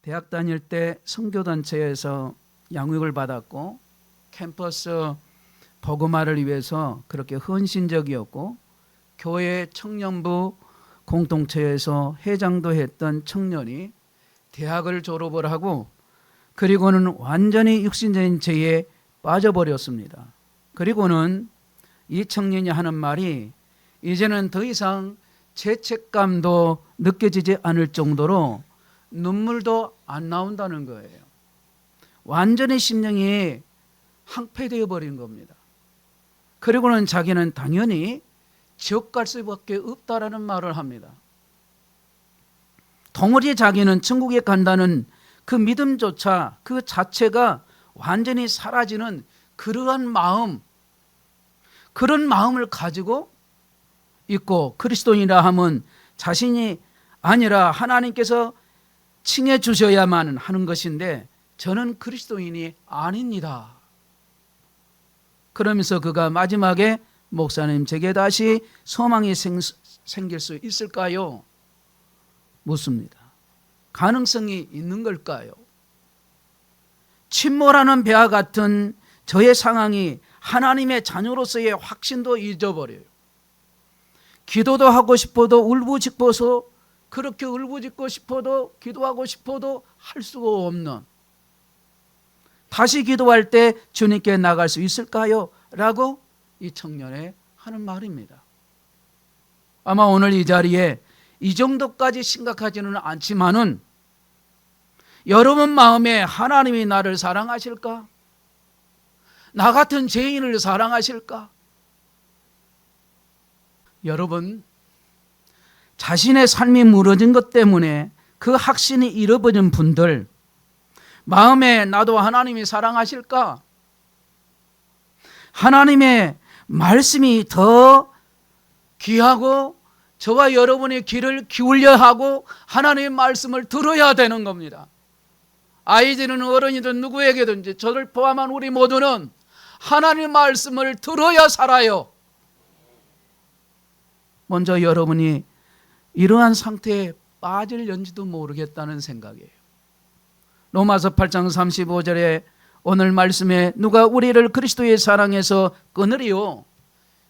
대학 다닐 때 선교단체에서 양육을 받았고 캠퍼스 복음화를 위해서 그렇게 헌신적이었고 교회 청년부 공동체에서 회장도 했던 청년이 대학을 졸업을 하고 그리고는 완전히 육신적인 죄에 빠져버렸습니다. 그리고는 이 청년이 하는 말이 이제는 더 이상 죄책감도 느껴지지 않을 정도로 눈물도 안 나온다는 거예요. 완전히 심령이 황폐되어 버린 겁니다. 그리고는 자기는 당연히 지옥 갈 수밖에 없다라는 말을 합니다. 도무지 자기는 천국에 간다는 그 믿음조차 그 자체가 완전히 사라지는 그러한 마음, 그런 마음을 가지고 있고 그리스도인이라 하면 자신이 아니라 하나님께서 칭해 주셔야만 하는 것인데 저는 그리스도인이 아닙니다. 그러면서 그가 마지막에 목사님 제게 다시 소망이 생길 수 있을까요? 묻습니다. 가능성이 있는 걸까요? 침몰하는 배와 같은 저의 상황이 하나님의 자녀로서의 확신도 잊어버려요. 기도도 하고 싶어도 울부짖어서 그렇게 울부짖고 싶어도 기도하고 싶어도 할 수가 없는, 다시 기도할 때 주님께 나갈 수 있을까요? 라고 이 청년의 하는 말입니다. 아마 오늘 이 자리에 이 정도까지 심각하지는 않지만은 여러분 마음에 하나님이 나를 사랑하실까? 나 같은 죄인을 사랑하실까? 여러분, 자신의 삶이 무너진 것 때문에 그 확신이 잃어버린 분들 마음에 나도 하나님이 사랑하실까? 하나님의 말씀이 더 귀하고 저와 여러분의 귀를 기울여 하고 하나님의 말씀을 들어야 되는 겁니다. 아이들은 어른이든 누구에게든지 저를 포함한 우리 모두는 하나님의 말씀을 들어야 살아요. 먼저 여러분이 이러한 상태에 빠질는지도 모르겠다는 생각이에요. 로마서 8장 35절에 오늘 말씀에 누가 우리를 그리스도의 사랑에서 끊으리요?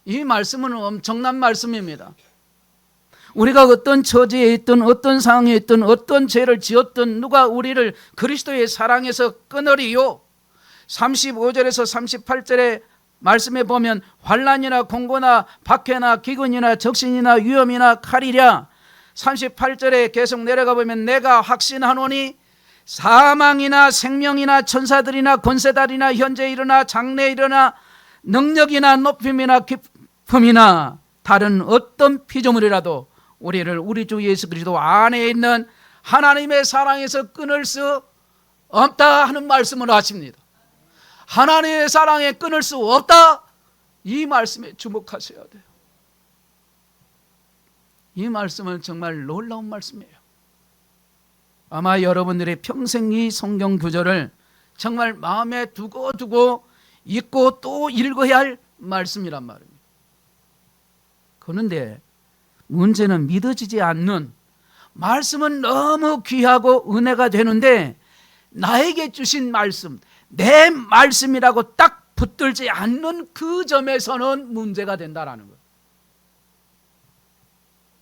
이 말씀은 엄청난 말씀입니다. 우리가 어떤 처지에 있든 어떤 상황에 있든 어떤 죄를 지었든 누가 우리를 그리스도의 사랑에서 끊으리요? 35절에서 38절에 말씀에 보면 환난이나 공고나 박해나 기근이나 적신이나 위험이나 칼이랴. 38절에 계속 내려가 보면 내가 확신하노니 사망이나 생명이나 천사들이나 권세달이나 현재 일어나 장래 일어나 능력이나 높임이나 깊음이나 다른 어떤 피조물이라도 우리를 우리 주 예수 그리스도 안에 있는 하나님의 사랑에서 끊을 수 없다 하는 말씀을 하십니다. 하나님의 사랑에 끊을 수 없다, 이 말씀에 주목하셔야 돼요. 이 말씀은 정말 놀라운 말씀이에요. 아마 여러분들의 평생 이 성경 구절을 정말 마음에 두고 읽고 또 읽어야 할 말씀이란 말입니다. 그런데 문제는 믿어지지 않는, 말씀은 너무 귀하고 은혜가 되는데 나에게 주신 말씀, 내 말씀이라고 딱 붙들지 않는 그 점에서는 문제가 된다라는 거예요.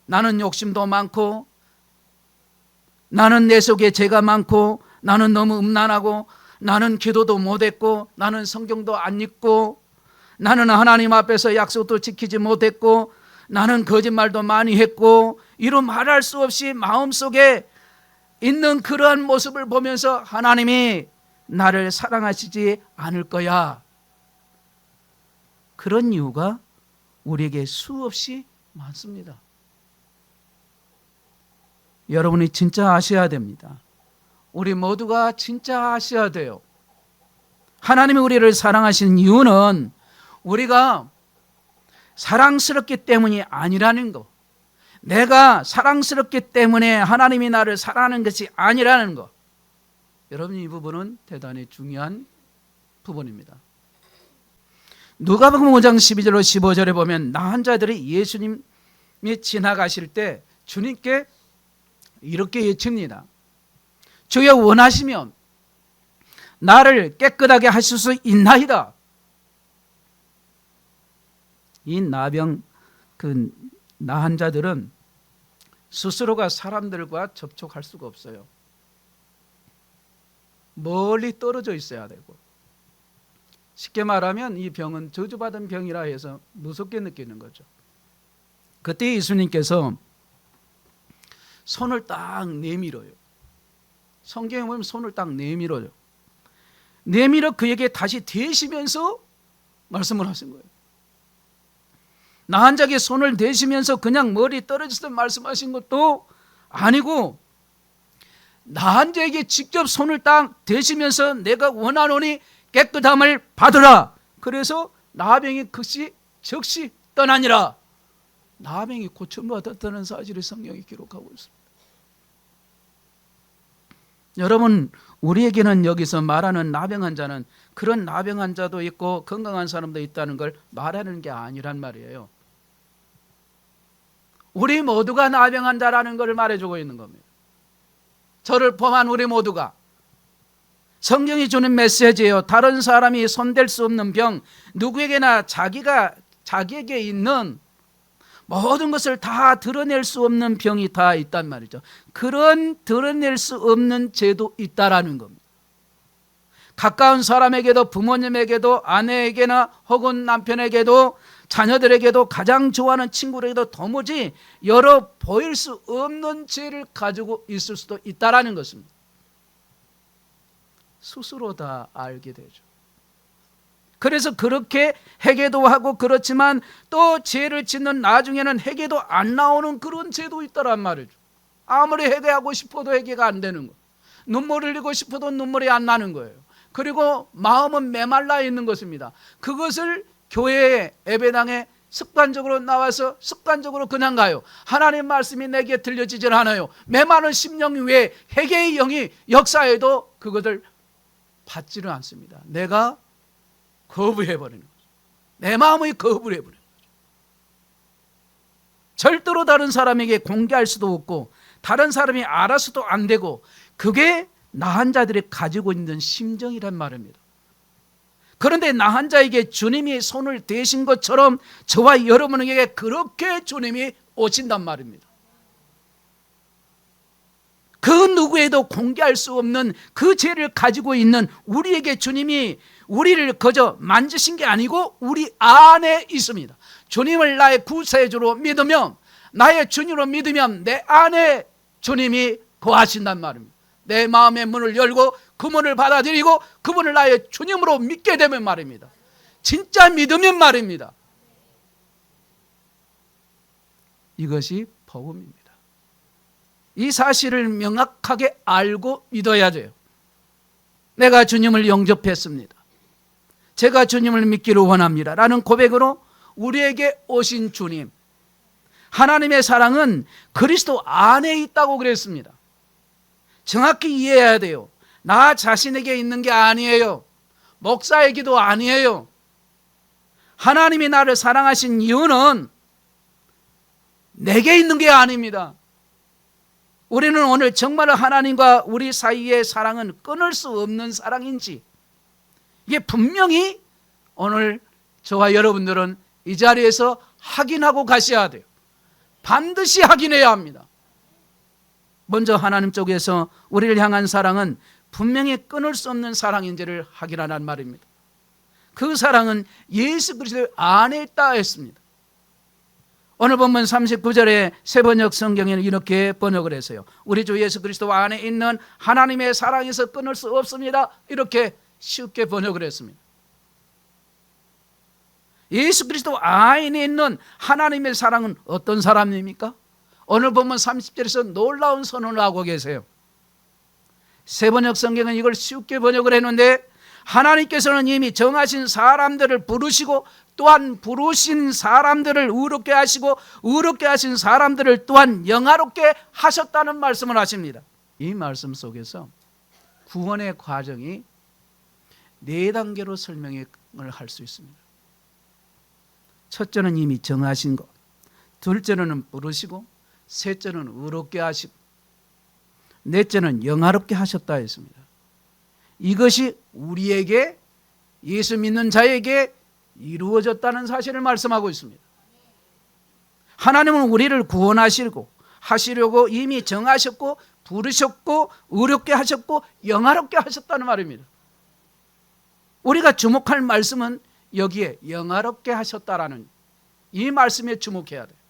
나는 욕심도 많고, 나는 내 속에 죄가 많고, 나는 너무 음란하고, 나는 기도도 못했고, 나는 성경도 안 읽고, 나는 하나님 앞에서 약속도 지키지 못했고, 나는 거짓말도 많이 했고, 이루 말할 수 없이 마음속에 있는 그러한 모습을 보면서 하나님이 나를 사랑하시지 않을 거야. 그런 이유가 우리에게 수없이 많습니다. 여러분이 진짜 아셔야 됩니다. 우리 모두가 진짜 아셔야 돼요. 하나님이 우리를 사랑하시는 이유는 우리가 사랑스럽기 때문이 아니라는 거, 내가 사랑스럽기 때문에 하나님이 나를 사랑하는 것이 아니라는 거, 여러분 이 부분은 대단히 중요한 부분입니다. 누가복음 5장 12절로 15절에 보면 나한 자들이 예수님이 지나가실 때 주님께 이렇게 외칩니다. 주여 원하시면 나를 깨끗하게 하실 수 있나이다. 이 나병 나한 자들은 스스로가 사람들과 접촉할 수가 없어요. 멀리 떨어져 있어야 되고, 쉽게 말하면 이 병은 저주받은 병이라 해서 무섭게 느끼는 거죠. 그때 예수님께서 손을 딱 내밀어요. 성경에 보면 손을 딱 내밀어요. 내밀어 그에게 다시 대시면서 말씀을 하신 거예요. 나한 자에게 손을 대시면서 그냥 머리 떨어져서 말씀하신 것도 아니고, 나한 자에게 직접 손을 딱 대시면서 내가 원하노니 깨끗함을 받으라. 그래서 나병이 즉시 떠나니라. 나병이 고침받았다는 사실을 성경이 기록하고 있습니다. 여러분, 우리에게는 여기서 말하는 나병 환자는 그런 나병 환자도 있고 건강한 사람도 있다는 걸 말하는 게 아니란 말이에요. 우리 모두가 나병 환자라는 걸 말해주고 있는 겁니다. 저를 포함한 우리 모두가. 성경이 주는 메시지예요. 다른 사람이 손댈 수 없는 병, 누구에게나 자기에게 있는 모든 것을 다 드러낼 수 없는 병이 다 있단 말이죠. 그런 드러낼 수 없는 죄도 있다라는 겁니다. 가까운 사람에게도, 부모님에게도, 아내에게나 혹은 남편에게도, 자녀들에게도, 가장 좋아하는 친구에게도 도무지 열어 보일 수 없는 죄를 가지고 있을 수도 있다라는 것입니다. 스스로 다 알게 되죠. 그래서 그렇게 회개도 하고, 그렇지만 또 죄를 짓는 나중에는 회개도 안 나오는 그런 죄도 있다란 말이죠. 아무리 회개하고 싶어도 회개가 안 되는 거예요. 눈물을 흘리고 싶어도 눈물이 안 나는 거예요. 그리고 마음은 메말라 있는 것입니다. 그것을 교회에, 예배당에 습관적으로 나와서 습관적으로 그냥 가요. 하나님 말씀이 내게 들려지질 않아요. 메마른 심령 위에 회개의 영이 역사해도 그것을 받지를 않습니다. 내가 거부해버리는 거죠. 내 마음의 거부를 해버리는 거죠. 절대로 다른 사람에게 공개할 수도 없고, 다른 사람이 알아서도 안 되고, 그게 나한 자들이 가지고 있는 심정이란 말입니다. 그런데 나한 자에게 주님이 손을 대신 것처럼 저와 여러분에게 그렇게 주님이 오신단 말입니다. 그 누구에도 공개할 수 없는 그 죄를 가지고 있는 우리에게 주님이 우리를 그저 만지신 게 아니고 우리 안에 있습니다. 주님을 나의 구세주로 믿으면, 나의 주님으로 믿으면 내 안에 주님이 거하신단 말입니다. 내 마음의 문을 열고 그 문을 받아들이고 그분을 나의 주님으로 믿게 되면 말입니다. 진짜 믿으면 말입니다. 이것이 복음입니다. 이 사실을 명확하게 알고 믿어야 돼요. 내가 주님을 영접했습니다. 제가 주님을 믿기를 원합니다 라는 고백으로 우리에게 오신 주님, 하나님의 사랑은 그리스도 안에 있다고 그랬습니다. 정확히 이해해야 돼요. 나 자신에게 있는 게 아니에요. 목사에게도 아니에요. 하나님이 나를 사랑하신 이유는 내게 있는 게 아닙니다. 우리는 오늘 정말 하나님과 우리 사이의 사랑은 끊을 수 없는 사랑인지, 이게 분명히 오늘 저와 여러분들은 이 자리에서 확인하고 가셔야 돼요. 반드시 확인해야 합니다. 먼저 하나님 쪽에서 우리를 향한 사랑은 분명히 끊을 수 없는 사랑인지를 확인하란 말입니다. 그 사랑은 예수 그리스도 안에 있다 했습니다. 오늘 본문 39절에 새번역 성경에는 이렇게 번역을 했어요. 우리 주 예수 그리스도 안에 있는 하나님의 사랑에서 끊을 수 없습니다. 이렇게 쉽게 번역을 했습니다. 예수 그리스도 안에 있는 하나님의 사랑은 어떤 사람입니까? 오늘 본문 30절에서 놀라운 선언을 하고 계세요. 새번역 성경은 이걸 쉽게 번역을 했는데, 하나님께서는 이미 정하신 사람들을 부르시고, 또한 부르신 사람들을 의롭게 하시고, 의롭게 하신 사람들을 또한 영화롭게 하셨다는 말씀을 하십니다. 이 말씀 속에서 구원의 과정이 4단계로 설명을 할 수 있습니다. 첫째는 이미 정하신 것, 둘째는 부르시고, 셋째는 의롭게 하시고, 넷째는 영화롭게 하셨다 했습니다. 이것이 우리에게, 예수 믿는 자에게 이루어졌다는 사실을 말씀하고 있습니다. 하나님은 우리를 구원하시고 하시려고 이미 정하셨고 부르셨고 의롭게 하셨고 영화롭게 하셨다는 말입니다. 우리가 주목할 말씀은 여기에 영화롭게 하셨다라는 이 말씀에 주목해야 돼요.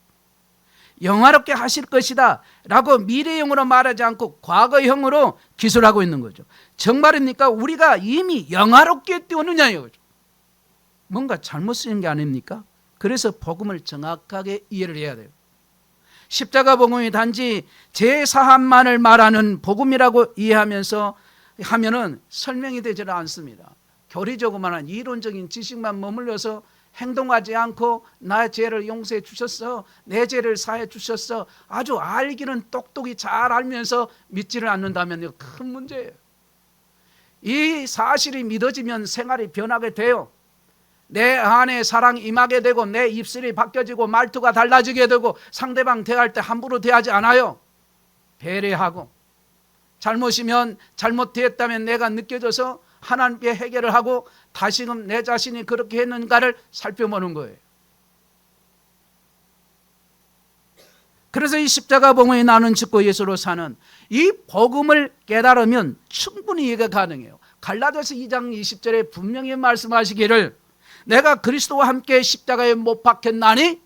영화롭게 하실 것이다 라고 미래형으로 말하지 않고 과거형으로 기술하고 있는 거죠. 정말입니까? 우리가 이미 영화롭게 되었느냐 이거죠. 뭔가 잘못 쓰인 게 아닙니까? 그래서 복음을 정확하게 이해를 해야 돼요. 십자가 복음이 단지 제사함만을 말하는 복음이라고 이해하면서 하면은 설명이 되지 않습니다. 교리적으로만 이론적인 지식만 머물러서 행동하지 않고 나의 죄를 용서해 주셨어, 내 죄를 사해 주셨어, 아주 알기는 똑똑히 잘 알면서 믿지를 않는다면 이거 큰 문제예요. 이 사실이 믿어지면 생활이 변하게 돼요. 내 안에 사랑이 임하게 되고 내 입술이 바뀌어지고 말투가 달라지게 되고 상대방 대할 때 함부로 대하지 않아요. 배려하고 잘못이면 잘못되었다면 내가 느껴져서 하나님께 해결을 하고 다시금 내 자신이 그렇게 했는가를 살펴보는 거예요. 그래서 이 십자가 복음이 나는 죽고 예수로 사는 이 복음을 깨달으면 충분히 이해가 가능해요. 갈라디아서 2장 20절에 분명히 말씀하시기를 내가 그리스도와 함께 십자가에 못 박혔나니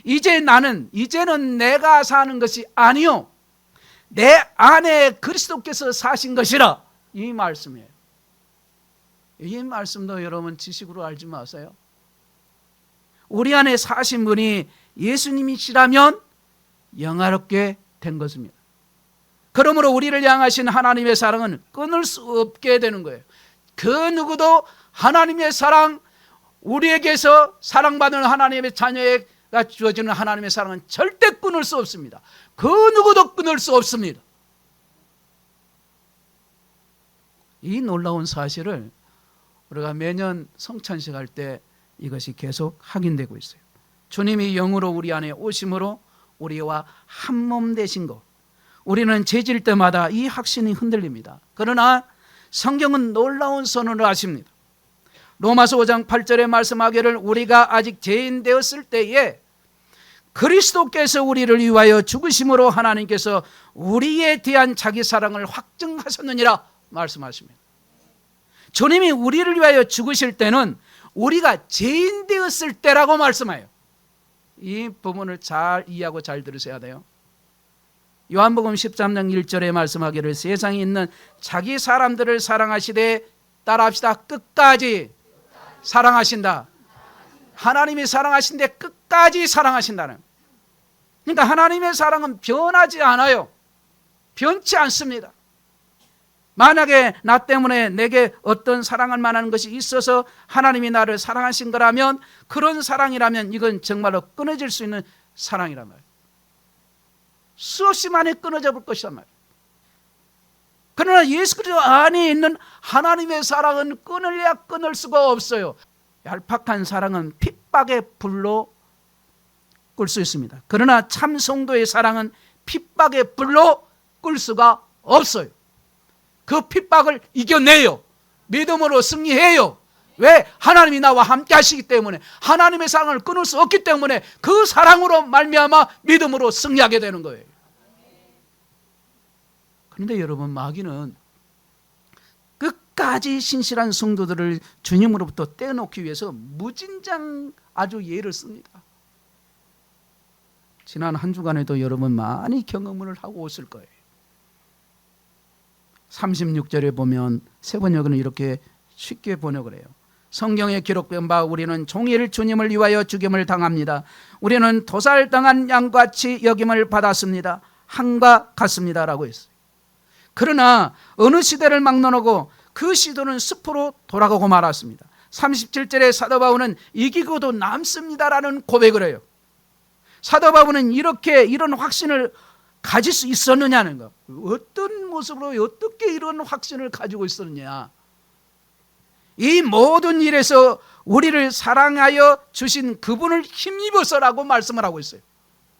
이제는 내가 사는 것이 아니요 내 안에 그리스도께서 사신 것이라, 이 말씀이에요. 이 말씀도 여러분 지식으로 알지 마세요. 우리 안에 사신 분이 예수님이시라면 영화롭게 된 것입니다. 그러므로 우리를 향하신 하나님의 사랑은 끊을 수 없게 되는 거예요. 그 누구도 하나님의 사랑, 우리에게서 사랑받는 하나님의 자녀가 주어지는 하나님의 사랑은 절대 끊을 수 없습니다. 그 누구도 끊을 수 없습니다. 이 놀라운 사실을 우리가 매년 성찬식 할 때 이것이 계속 확인되고 있어요. 주님이 영으로 우리 안에 오심으로 우리와 한 몸 되신 것, 우리는 죄질 때마다 이 확신이 흔들립니다. 그러나 성경은 놀라운 선언을 하십니다. 로마서 5장 8절에 말씀하기를 우리가 아직 죄인 되었을 때에 그리스도께서 우리를 위하여 죽으심으로 하나님께서 우리에 대한 자기 사랑을 확증하셨느니라 말씀하십니다. 주님이 우리를 위하여 죽으실 때는 우리가 죄인 되었을 때라고 말씀해요. 이 부분을 잘 이해하고 잘 들으셔야 돼요. 요한복음 13장 1절에 말씀하기를 세상에 있는 자기 사람들을 사랑하시되, 따라합시다, 끝까지 사랑하신다. 하나님이 사랑하신데 끝까지 사랑하신다는. 그러니까 하나님의 사랑은 변하지 않아요. 변치 않습니다. 만약에 나 때문에 내게 어떤 사랑할 만한 것이 있어서 하나님이 나를 사랑하신 거라면, 그런 사랑이라면 이건 정말로 끊어질 수 있는 사랑이란 말이에요. 수없이 많이 끊어져 볼 것이란 말이에요. 그러나 예수 그리스도 안에 있는 하나님의 사랑은 끊을래야 끊을 수가 없어요. 얄팍한 사랑은 핍박의 불로 끌 수 있습니다. 그러나 참 성도의 사랑은 핍박의 불로 끌 수가 없어요. 그 핍박을 이겨내요. 믿음으로 승리해요. 왜? 하나님이 나와 함께 하시기 때문에, 하나님의 사랑을 끊을 수 없기 때문에 그 사랑으로 말미암아 믿음으로 승리하게 되는 거예요. 그런데 여러분, 마귀는 끝까지 신실한 성도들을 주님으로부터 떼어놓기 위해서 무진장 아주 예를 씁니다. 지난 한 주간에도 여러분 많이 경험을 하고 오실 거예요. 36절에 보면 세번역은 이렇게 쉽게 번역을 해요. 성경에 기록된 바 우리는 종일 주님을 위하여 죽임을 당합니다. 우리는 도살당한 양같이 여김을 받았습니다. 한과 같습니다라고 했어요. 그러나 어느 시대를 막론하고 그 시도는 숲으로 돌아가고 말았습니다. 37절에 사도 바울은 이기고도 남습니다라는 고백을 해요. 사도 바울은 이런 확신을 가질 수 있었느냐는 거. 어떤 모습으로 어떻게 이런 확신을 가지고 있었느냐. 이 모든 일에서 우리를 사랑하여 주신 그분을 힘입어서라고 말씀을 하고 있어요.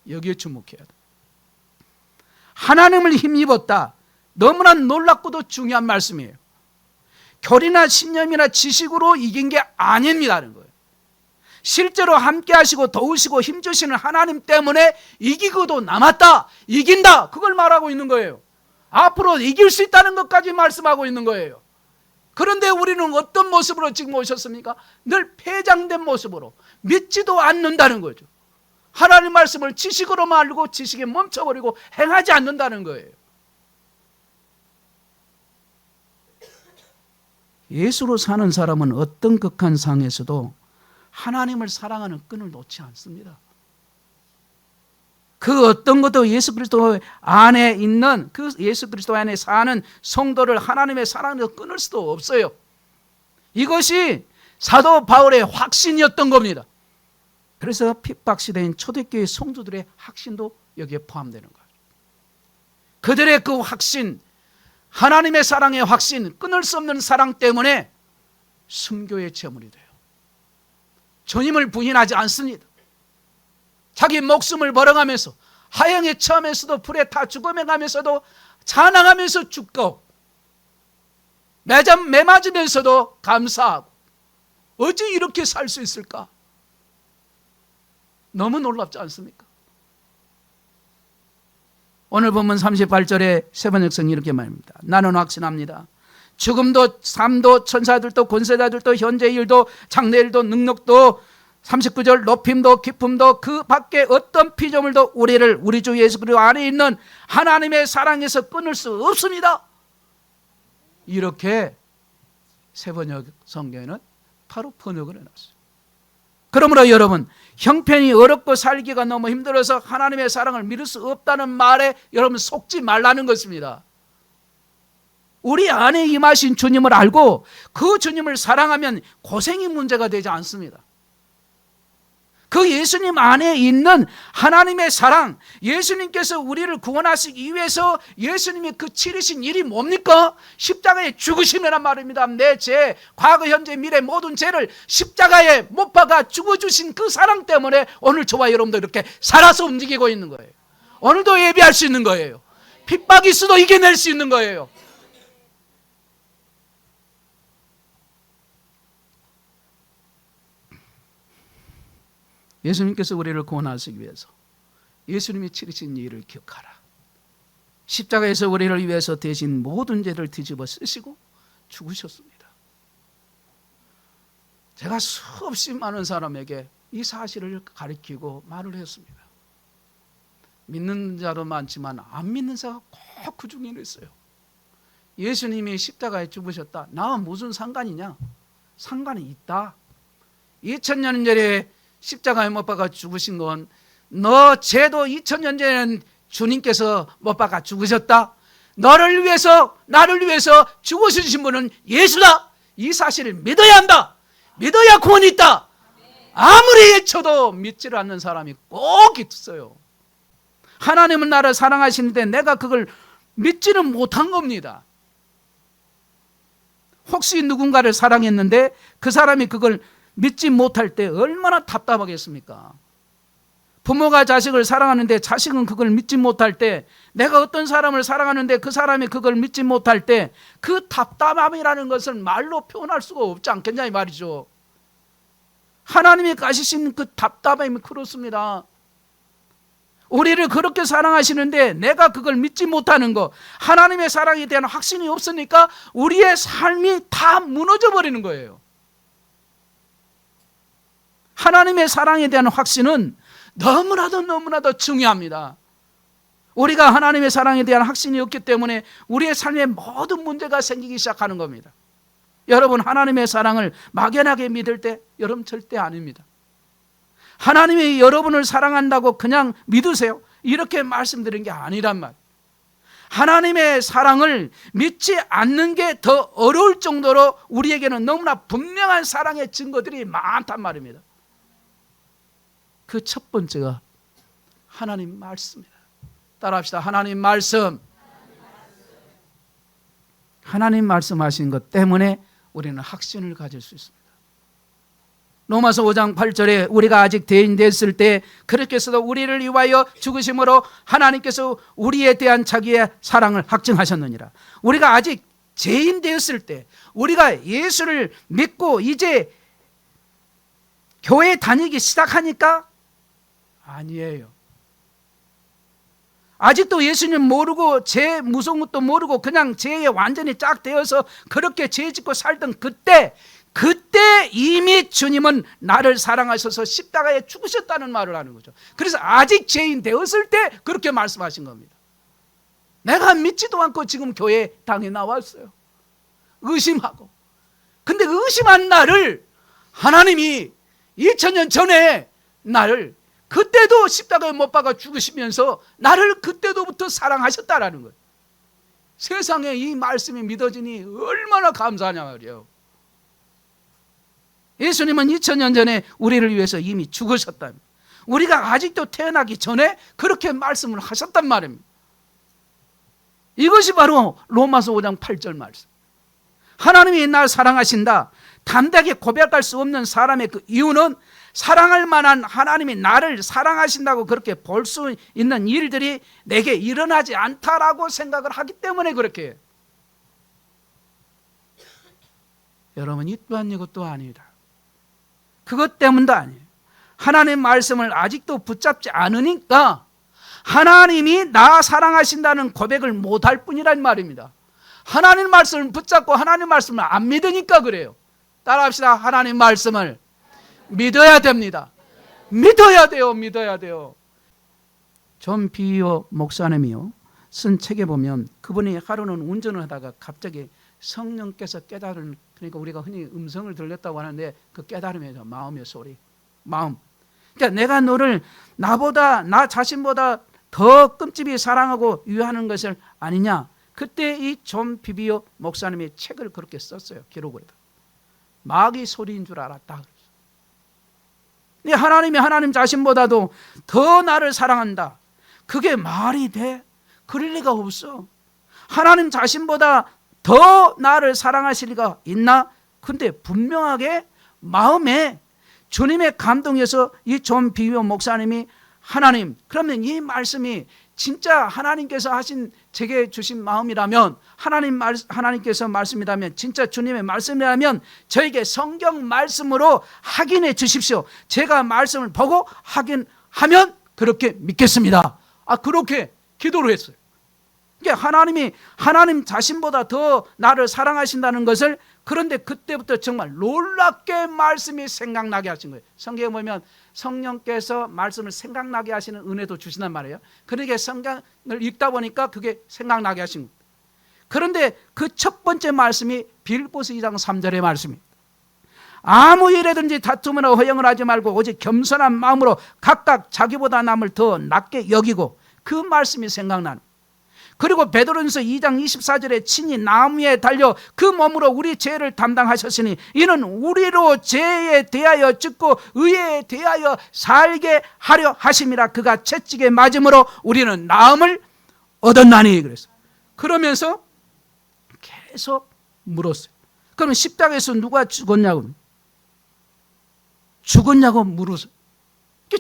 여기에 주목해야 돼. 하나님을 힘입었다. 너무나 놀랍고도 중요한 말씀이에요. 교리나 신념이나 지식으로 이긴 게 아닙니다는 거예요. 실제로 함께 하시고 도우시고 힘주시는 하나님 때문에 이기고도 남았다, 이긴다, 그걸 말하고 있는 거예요. 앞으로 이길 수 있다는 것까지 말씀하고 있는 거예요. 그런데 우리는 어떤 모습으로 지금 오셨습니까? 늘 폐장된 모습으로 믿지도 않는다는 거죠. 하나님 말씀을 지식으로만 알고 지식에 멈춰버리고 행하지 않는다는 거예요. 예수로 사는 사람은 어떤 극한 상에서도 하나님을 사랑하는 끈을 놓지 않습니다. 그 어떤 것도 예수 그리스도 안에 있는, 그 예수 그리스도 안에 사는 성도를 하나님의 사랑에서 끊을 수도 없어요. 이것이 사도 바울의 확신이었던 겁니다. 그래서 핍박 시대인 초대교회 성도들의 확신도 여기에 포함되는 거예요. 그들의 그 확신, 하나님의 사랑의 확신, 끊을 수 없는 사랑 때문에 순교의 제물이 돼요. 주님을 부인하지 않습니다. 자기 목숨을 벌어가면서 하영에 처하면서도 불에 타 죽어가면서도 찬양하면서 죽고 매 맞으면서도 감사하고, 어찌 이렇게 살 수 있을까? 너무 놀랍지 않습니까? 오늘 본문 38절에 세번역성이 이렇게 말합니다. 나는 확신합니다. 죽음도 삶도 천사들도 권세자들도 현재의 일도 장래의 일도 능력도, 39절 높임도 깊음도 그 밖에 어떤 피조물도 우리를 우리 주 예수 그리스도 안에 있는 하나님의 사랑에서 끊을 수 없습니다. 이렇게 세번역 성경에는 바로 번역을 해놨어요. 그러므로 여러분, 형편이 어렵고 살기가 너무 힘들어서 하나님의 사랑을 믿을 수 없다는 말에 여러분 속지 말라는 것입니다. 우리 안에 임하신 주님을 알고 그 주님을 사랑하면 고생이 문제가 되지 않습니다. 그 예수님 안에 있는 하나님의 사랑, 예수님께서 우리를 구원하시기 위해서 예수님이 그 치르신 일이 뭡니까? 십자가에 죽으시면 말입니다. 내 죄, 과거, 현재, 미래 모든 죄를 십자가에 못 박아 죽어주신 그 사랑 때문에 오늘 저와 여러분도 이렇게 살아서 움직이고 있는 거예요. 오늘도 예배할 수 있는 거예요. 핍박이 있어도 이겨낼 수 있는 거예요. 예수님께서 우리를 구원하시기 위해서 예수님이 치르신 일을 기억하라. 십자가에서 우리를 위해서 대신 모든 죄를 뒤집어 쓰시고 죽으셨습니다. 제가 수없이 많은 사람에게 이 사실을 가르치고 말을 했습니다. 믿는 자도 많지만 안 믿는 자가 꼭 그 중에 있어요. 예수님이 십자가에 죽으셨다, 나와 무슨 상관이냐? 상관이 있다. 2000년 전에 십자가에 못 박아 죽으신 건, 너 죄도 2000년 전에는 주님께서 못 박아 죽으셨다. 너를 위해서, 나를 위해서 죽으신 분은 예수다. 이 사실을 믿어야 한다. 믿어야 구원이 있다. 아무리 외쳐도 믿지를 않는 사람이 꼭 있어요. 하나님은 나를 사랑하시는데 내가 그걸 믿지는 못한 겁니다. 혹시 누군가를 사랑했는데 그 사람이 그걸 믿지 못할 때 얼마나 답답하겠습니까? 부모가 자식을 사랑하는데 자식은 그걸 믿지 못할 때, 내가 어떤 사람을 사랑하는데 그 사람이 그걸 믿지 못할 때, 그 답답함이라는 것을 말로 표현할 수가 없지 않겠냐 이 말이죠. 하나님이 가지신 그 답답함이 그렇습니다. 우리를 그렇게 사랑하시는데 내가 그걸 믿지 못하는 거, 하나님의 사랑에 대한 확신이 없으니까 우리의 삶이 다 무너져 버리는 거예요. 하나님의 사랑에 대한 확신은 너무나도 중요합니다. 우리가 하나님의 사랑에 대한 확신이 없기 때문에 우리의 삶에 모든 문제가 생기기 시작하는 겁니다. 여러분, 하나님의 사랑을 막연하게 믿을 때 여러분 절대 아닙니다. 하나님이 여러분을 사랑한다고 그냥 믿으세요, 이렇게 말씀드린 게 아니란 말. 하나님의 사랑을 믿지 않는 게 더 어려울 정도로 우리에게는 너무나 분명한 사랑의 증거들이 많단 말입니다. 그 첫 번째가 하나님 말씀입니다. 따라합시다. 하나님 말씀. 하나님 말씀하신 것 때문에 우리는 확신을 가질 수 있습니다. 로마서 5장 8절에 우리가 아직 죄인 됐을 때 그렇게서도 우리를 위하여 죽으심으로 하나님께서 우리에 대한 자기의 사랑을 확증하셨느니라. 우리가 아직 죄인 되었을 때, 우리가 예수를 믿고 이제 교회 다니기 시작하니까 아니에요. 아직도 예수님 모르고 죄 무서운 것도 모르고 그냥 죄에 완전히 쫙 되어서 그렇게 죄 짓고 살던 그때 이미 주님은 나를 사랑하셔서 십자가에 죽으셨다는 말을 하는 거죠. 그래서 아직 죄인 되었을 때 그렇게 말씀하신 겁니다. 내가 믿지도 않고 지금 교회 당에 나왔어요. 의심하고. 근데 의심한 나를 하나님이 2000년 전에 나를 그때도 십자가에 못 박아 죽으시면서 나를 그때도부터 사랑하셨다라는 거예요. 세상에 이 말씀이 믿어지니 얼마나 감사하냐 말이에요. 예수님은 2000년 전에 우리를 위해서 이미 죽으셨다. 우리가 아직도 태어나기 전에 그렇게 말씀을 하셨단 말입니다. 이것이 바로 로마서 5장 8절 말씀. 하나님이 날 사랑하신다. 담대하게 고백할 수 없는 사람의 그 이유는 사랑할 만한 하나님이 나를 사랑하신다고 그렇게 볼 수 있는 일들이 내게 일어나지 않다라고 생각을 하기 때문에 그렇게 해요. 여러분, 이또한 이것도 아니다. 그것 때문도 아니에요. 하나님 말씀을 아직도 붙잡지 않으니까 하나님이 나 사랑하신다는 고백을 못할 뿐이란 말입니다. 하나님 말씀을 붙잡고 하나님 말씀을 안 믿으니까 그래요. 따라합시다. 하나님 말씀을 믿어야 됩니다. 믿어야 돼요. 믿어야 돼요. 존 비어 목사님이요 쓴 책에 보면 그분이 하루는 운전을 하다가 갑자기 성령께서 깨달은, 그러니까 우리가 흔히 음성을 들렸다고 하는데 그 깨달음이죠. 마음의 소리. 마음. 그러니까 내가 너를 나보다, 나 자신보다 더 끔찍이 사랑하고 유하는 것을 아니냐. 그때 이 존 비비어 목사님이 책을 그렇게 썼어요. 기록을 해서. 마귀 소리인 줄 알았다. 하나님이 하나님 자신보다도 더 나를 사랑한다. 그게 말이 돼? 그럴 리가 없어. 하나님 자신보다 더 나를 사랑하실 리가 있나? 근데 분명하게 마음에 주님의 감동에서 이 존 비비어 목사님이 하나님, 그러면 이 말씀이 진짜 하나님께서 하신 제게 주신 마음이라면, 하나님께서 말씀이라면, 진짜 주님의 말씀이라면 저에게 성경 말씀으로 확인해 주십시오. 제가 말씀을 보고 확인하면 그렇게 믿겠습니다. 그렇게 기도를 했어요. 그러니까 하나님이 하나님 자신보다 더 나를 사랑하신다는 것을, 그런데 그때부터 정말 놀랍게 말씀이 생각나게 하신 거예요. 성경에 보면 성령께서 말씀을 생각나게 하시는 은혜도 주신단 말이에요. 그러니까 성경을 읽다 보니까 그게 생각나게 하신 거예요. 그런데 그 첫 번째 말씀이 빌보스 2장 3절의 말씀입니다. 아무 일에든지 다툼이나 허영을 하지 말고 오직 겸손한 마음으로 각각 자기보다 남을 더 낮게 여기고, 그 말씀이 생각나는. 그리고 베드로전서 2장 24절에 친히 나무에 달려 그 몸으로 우리 죄를 담당하셨으니 이는 우리로 죄에 대하여 죽고 의에 대하여 살게 하려 하심이라. 그가 채찍에 맞음으로 우리는 나음을 얻었나니. 그래서 그러면서 계속 물었어요. 그러면 십자가에서 누가 죽었냐고 물었어요.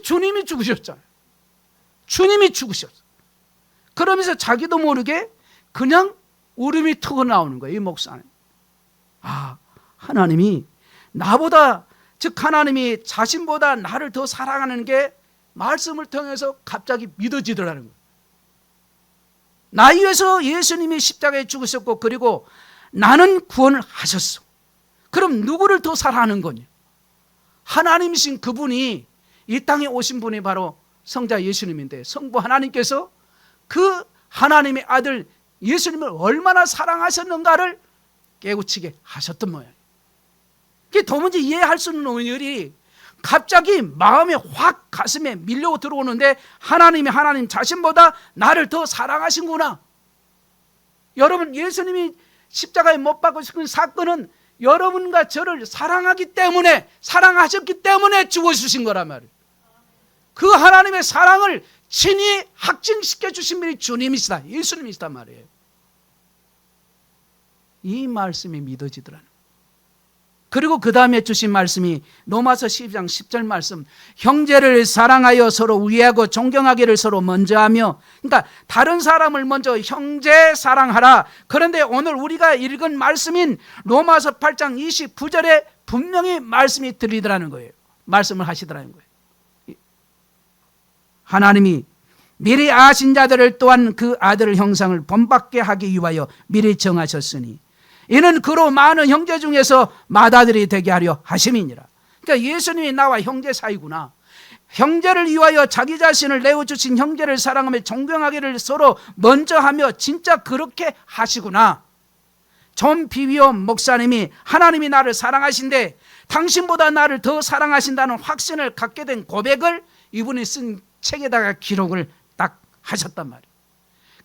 주님이 죽으셨잖아요. 주님이 죽으셨어요. 그러면서 자기도 모르게 그냥 울음이 튀어 나오는 거예요. 이 목사는. 하나님이 나보다, 즉 하나님이 자신보다 나를 더 사랑하는 게 말씀을 통해서 갑자기 믿어지더라는 거예요. 나 위해서 예수님이 십자가에 죽으셨고, 그리고 나는 구원을 하셨어. 그럼 누구를 더 사랑하는 거냐? 하나님이신 그분이, 이 땅에 오신 분이 바로 성자 예수님인데, 성부 하나님께서 그 하나님의 아들 예수님을 얼마나 사랑하셨는가를 깨우치게 하셨던 모양이에요. 그게 도무지 이해할 수 없는 일이 갑자기 마음에 확 가슴에 밀려 들어오는데, 하나님이 하나님 자신보다 나를 더 사랑하신구나. 여러분, 예수님이 십자가에 못 박으신 사건은 여러분과 저를 사랑하기 때문에, 사랑하셨기 때문에 죽어주신 거란 말이에요. 그 하나님의 사랑을 친히 확증시켜 주신 분이 주님이시다, 예수님이시단 말이에요. 이 말씀이 믿어지더라는 거예요. 그리고 그 다음에 주신 말씀이 로마서 12장 10절 말씀, 형제를 사랑하여 서로 우애하고 존경하기를 서로 먼저 하며, 그러니까 다른 사람을 먼저 형제 사랑하라. 그런데 오늘 우리가 읽은 말씀인 로마서 8장 29절에 분명히 말씀이 들리더라는 거예요. 말씀을 하시더라는 거예요. 하나님이 미리 아신 자들을 또한 그 아들의 형상을 본받게 하기 위하여 미리 정하셨으니 이는 그로 많은 형제 중에서 맏아들이 되게 하려 하심이니라. 그러니까 예수님이 나와 형제 사이구나. 형제를 위하여 자기 자신을 내어주신 형제를 사랑하며 존경하기를 서로 먼저 하며 진짜 그렇게 하시구나. 존 비비오 목사님이 하나님이 나를 사랑하신데 당신보다 나를 더 사랑하신다는 확신을 갖게 된 고백을 이분이 쓴 책에다가 기록을 딱 하셨단 말이에요.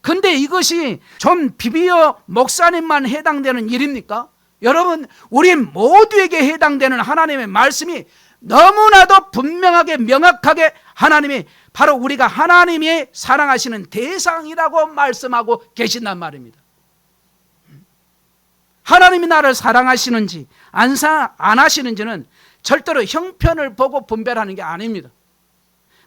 근데 이것이 존 비비오 목사님만 해당되는 일입니까? 여러분, 우리 모두에게 해당되는 하나님의 말씀이 너무나도 분명하게 명확하게 하나님이 바로 우리가 하나님이 사랑하시는 대상이라고 말씀하고 계신단 말입니다. 하나님이 나를 사랑하시는지 안 하시는지는 절대로 형편을 보고 분별하는 게 아닙니다.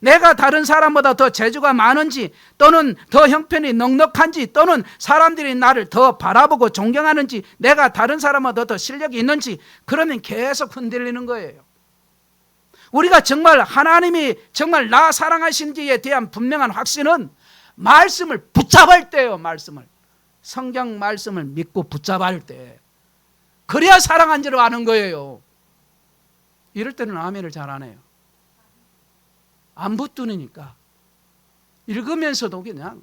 내가 다른 사람보다 더 재주가 많은지 또는 더 형편이 넉넉한지 또는 사람들이 나를 더 바라보고 존경하는지 내가 다른 사람보다 더 실력이 있는지 그러면 계속 흔들리는 거예요. 우리가 정말 하나님이 정말 나 사랑하시는지에 대한 분명한 확신은 말씀을 붙잡을 때예요. 말씀을, 성경 말씀을 믿고 붙잡을 때, 그래야 사랑한 줄 아는 거예요. 이럴 때는 아멘을 잘 안 해요. 안 붙드니까, 읽으면서도 그냥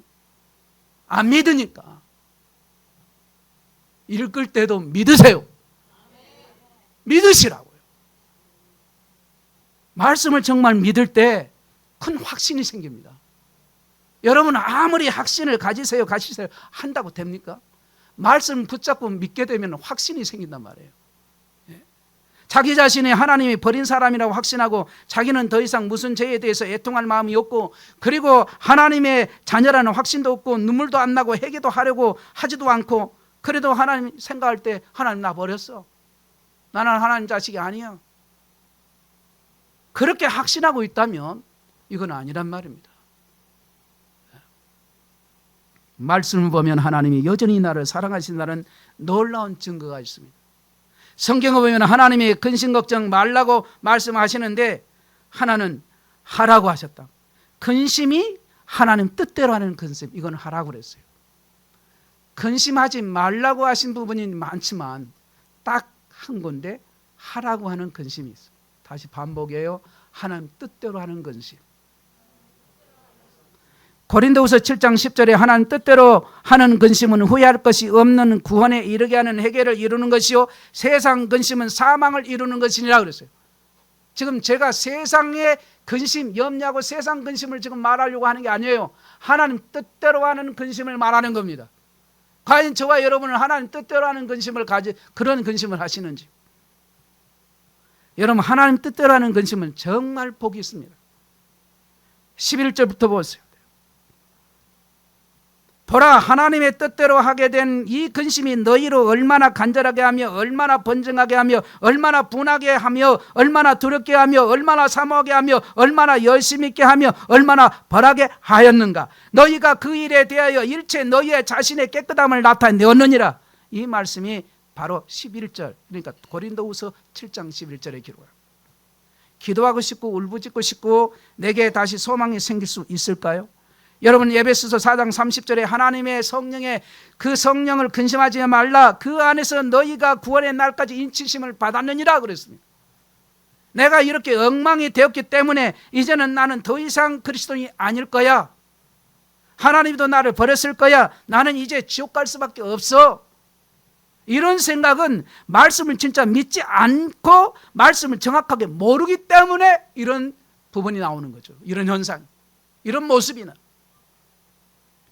안 믿으니까. 읽을 때도 믿으세요. 믿으시라고요. 말씀을 정말 믿을 때 큰 확신이 생깁니다. 여러분 아무리 확신을 가지세요 한다고 됩니까? 말씀 붙잡고 믿게 되면 확신이 생긴단 말이에요. 자기 자신이 하나님이 버린 사람이라고 확신하고 자기는 더 이상 무슨 죄에 대해서 애통할 마음이 없고 그리고 하나님의 자녀라는 확신도 없고 눈물도 안 나고 회개도 하려고 하지도 않고 그래도 하나님 생각할 때 하나님 나 버렸어. 나는 하나님 자식이 아니야. 그렇게 확신하고 있다면 이건 아니란 말입니다. 말씀을 보면 하나님이 여전히 나를 사랑하신다는 놀라운 증거가 있습니다. 성경을 보면 하나님이 근심 걱정 말라고 말씀하시는데 하나는 하라고 하셨다. 근심이 하나님 뜻대로 하는 근심, 이건 하라고 그랬어요. 근심하지 말라고 하신 부분이 많지만 딱 한 건데 하라고 하는 근심이 있어요. 다시 반복해요. 하나님 뜻대로 하는 근심. 고린도후서 7장 10절에 하나님 뜻대로 하는 근심은 후회할 것이 없는 구원에 이르게 하는 회개를 이루는 것이요 세상 근심은 사망을 이루는 것이니라 그랬어요. 지금 제가 세상의 근심, 염려하고 세상 근심을 지금 말하려고 하는 게 아니에요. 하나님 뜻대로 하는 근심을 말하는 겁니다. 과연 저와 여러분은 하나님 뜻대로 하는 근심을 그런 근심을 하시는지. 여러분 하나님 뜻대로 하는 근심은 정말 복이 있습니다. 11절부터 보세요. 보라, 하나님의 뜻대로 하게 된 이 근심이 너희로 얼마나 간절하게 하며 얼마나 번증하게 하며 얼마나 분하게 하며 얼마나 두렵게 하며 얼마나 사모하게 하며 얼마나 열심 있게 하며 얼마나 벌하게 하였는가. 너희가 그 일에 대하여 일체 너희의 자신의 깨끗함을 나타내었느니라. 이 말씀이 바로 11절, 그러니까 고린도후서 7장 11절에 기록합니다. 기도하고 싶고 울부짖고 싶고 내게 다시 소망이 생길 수 있을까요? 여러분 에베소서 4장 30절에 하나님의 성령의 그 성령을 근심하지 말라. 그 안에서 너희가 구원의 날까지 인치심을 받았느니라 그랬습니다. 내가 이렇게 엉망이 되었기 때문에 이제는 나는 더 이상 그리스도인이 아닐 거야. 하나님도 나를 버렸을 거야. 나는 이제 지옥 갈 수밖에 없어. 이런 생각은 말씀을 진짜 믿지 않고 말씀을 정확하게 모르기 때문에 이런 부분이 나오는 거죠. 이런 현상, 이런 모습이나.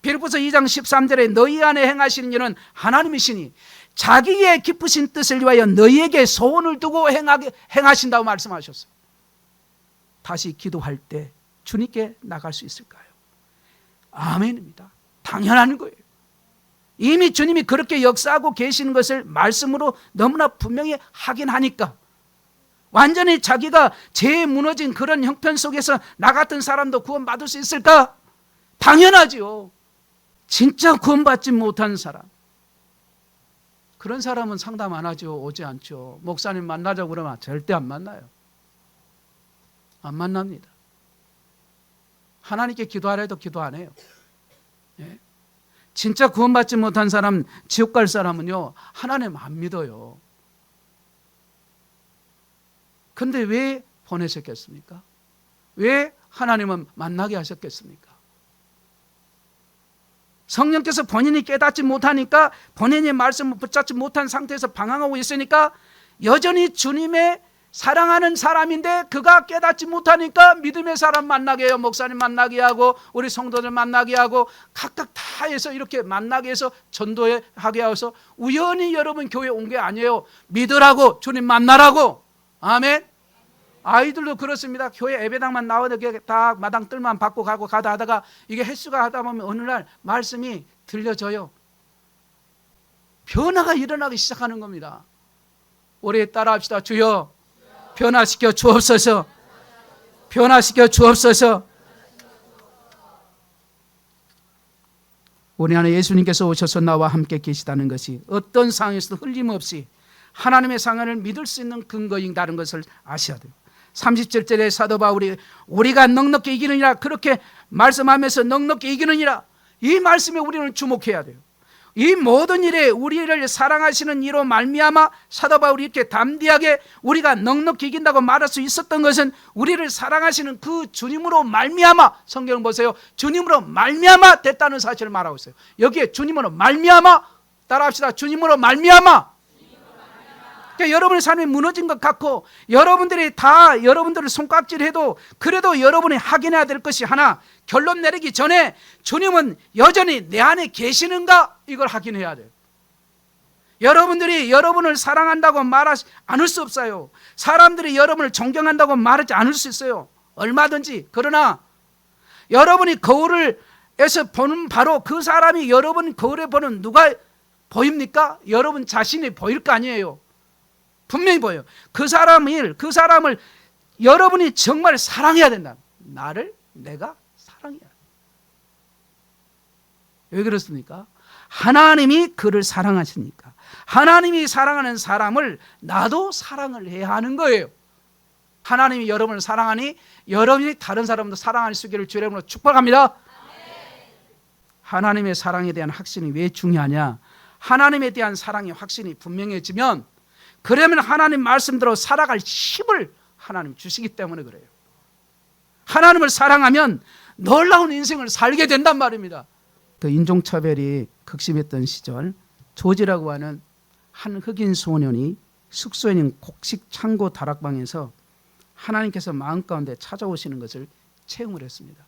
빌립보서 2장 13절에 너희 안에 행하시는 일은 하나님이시니 자기의 기쁘신 뜻을 위하여 너희에게 소원을 두고 행하신다고 말씀하셨어요. 다시 기도할 때 주님께 나갈 수 있을까요? 아멘입니다. 당연한 거예요. 이미 주님이 그렇게 역사하고 계시는 것을 말씀으로 너무나 분명히 하긴 하니까 완전히 자기가 죄에 무너진 그런 형편 속에서 나 같은 사람도 구원받을 수 있을까? 당연하지요. 진짜 구원받지 못한 사람, 그런 사람은 상담 안 하죠. 오지 않죠. 목사님 만나자고 그러면 절대 안 만나요. 안 만납니다. 하나님께 기도하라 해도 기도 안 해요. 예? 진짜 구원받지 못한 사람, 지옥 갈 사람은요, 하나님 안 믿어요. 근데 왜 보내셨겠습니까? 왜 하나님은 만나게 하셨겠습니까? 성령께서 본인이 깨닫지 못하니까, 본인의 말씀을 붙잡지 못한 상태에서 방황하고 있으니까 여전히 주님의 사랑하는 사람인데 그가 깨닫지 못하니까 믿음의 사람 만나게 해요. 목사님 만나게 하고 우리 성도들 만나게 하고 각각 다 해서 이렇게 만나게 해서 전도하게 하셔서 우연히 여러분 교회 온 게 아니에요. 믿으라고, 주님 만나라고. 아멘. 아이들도 그렇습니다. 교회 예배당만 나와도 딱 마당 뜰만 받고 가고 가다 하다가 이게 횟수가 하다 보면 어느 날 말씀이 들려져요. 변화가 일어나기 시작하는 겁니다. 우리 따라합시다. 주여 변화시켜 주옵소서. 변화시켜 주옵소서. 우리 안에 예수님께서 오셔서 나와 함께 계시다는 것이 어떤 상황에서도 흘림없이 하나님의 상황을 믿을 수 있는 근거인다는 것을 아셔야 돼요. 37절에 사도 바울이 우리가 넉넉히 이기느니라 그렇게 말씀하면서 넉넉히 이기느니라, 이 말씀에 우리는 주목해야 돼요. 이 모든 일에 우리를 사랑하시는 이로 말미암아 사도 바울이 이렇게 담대하게 우리가 넉넉히 이긴다고 말할 수 있었던 것은 우리를 사랑하시는 그 주님으로 말미암아, 성경 보세요, 주님으로 말미암아 됐다는 사실을 말하고 있어요. 여기에 주님으로 말미암아, 따라합시다. 주님으로 말미암아. 그러니까 여러분의 삶이 무너진 것 같고 여러분들이 다 여러분들을 손깍질해도 그래도 여러분이 확인해야 될 것이 하나, 결론 내리기 전에 주님은 여전히 내 안에 계시는가, 이걸 확인해야 돼요. 여러분들이 여러분을 사랑한다고 말하지 않을 수 없어요. 사람들이 여러분을 존경한다고 말하지 않을 수 있어요. 얼마든지. 그러나 여러분이 거울에서 보는 바로 그 사람이 여러분 거울에 보는 누가 보입니까? 여러분 자신이 보일 거 아니에요. 분명히 보여요. 그 사람을 여러분이 정말 사랑해야 된다. 나를 내가 사랑해야 돼. 왜 그렇습니까? 하나님이 그를 사랑하시니까. 하나님이 사랑하는 사람을 나도 사랑을 해야 하는 거예요. 하나님이 여러분을 사랑하니 여러분이 다른 사람도 사랑할 수 있기를 주의 이름으로 축복합니다. 하나님의 사랑에 대한 확신이 왜 중요하냐? 하나님에 대한 사랑의 확신이 분명해지면, 그러면 하나님 말씀대로 살아갈 힘을 하나님 주시기 때문에 그래요. 하나님을 사랑하면 놀라운 인생을 살게 된단 말입니다. 그 인종차별이 극심했던 시절, 조지라고 하는 한 흑인 소년이 숙소에 있는 곡식 창고 다락방에서 하나님께서 마음 가운데 찾아오시는 것을 체험을 했습니다.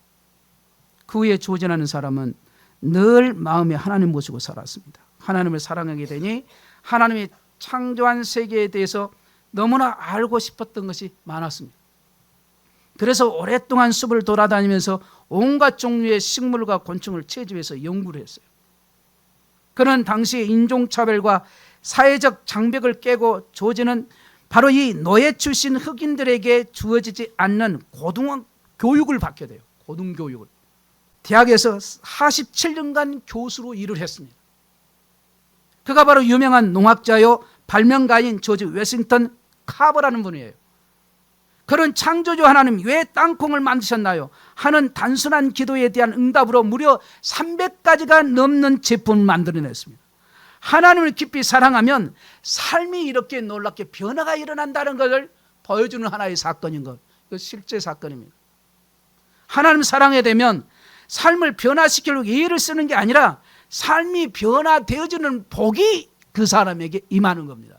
그 후에 조지라는 사람은 늘 마음에 하나님 모시고 살았습니다. 하나님을 사랑하게 되니 하나님의 창조한 세계에 대해서 너무나 알고 싶었던 것이 많았습니다. 그래서 오랫동안 숲을 돌아다니면서 온갖 종류의 식물과 곤충을 채집해서 연구를 했어요. 그는 당시 인종차별과 사회적 장벽을 깨고 조지는 바로 이 노예 출신 흑인들에게 주어지지 않는 고등교육을 받게 돼요. 고등교육을. 대학에서 47년간 교수로 일을 했습니다. 그가 바로 유명한 농학자요 발명가인 조지 웨싱턴 카버라는 분이에요. 그런 창조주 하나님 왜 땅콩을 만드셨나요? 하는 단순한 기도에 대한 응답으로 무려 300가지가 넘는 제품을 만들어냈습니다. 하나님을 깊이 사랑하면 삶이 이렇게 놀랍게 변화가 일어난다는 것을 보여주는 하나의 사건인 것. 이거 실제 사건입니다. 하나님 사랑에 되면 삶을 변화시키려고 예를 쓰는 게 아니라 삶이 변화되어지는 복이 그 사람에게 임하는 겁니다.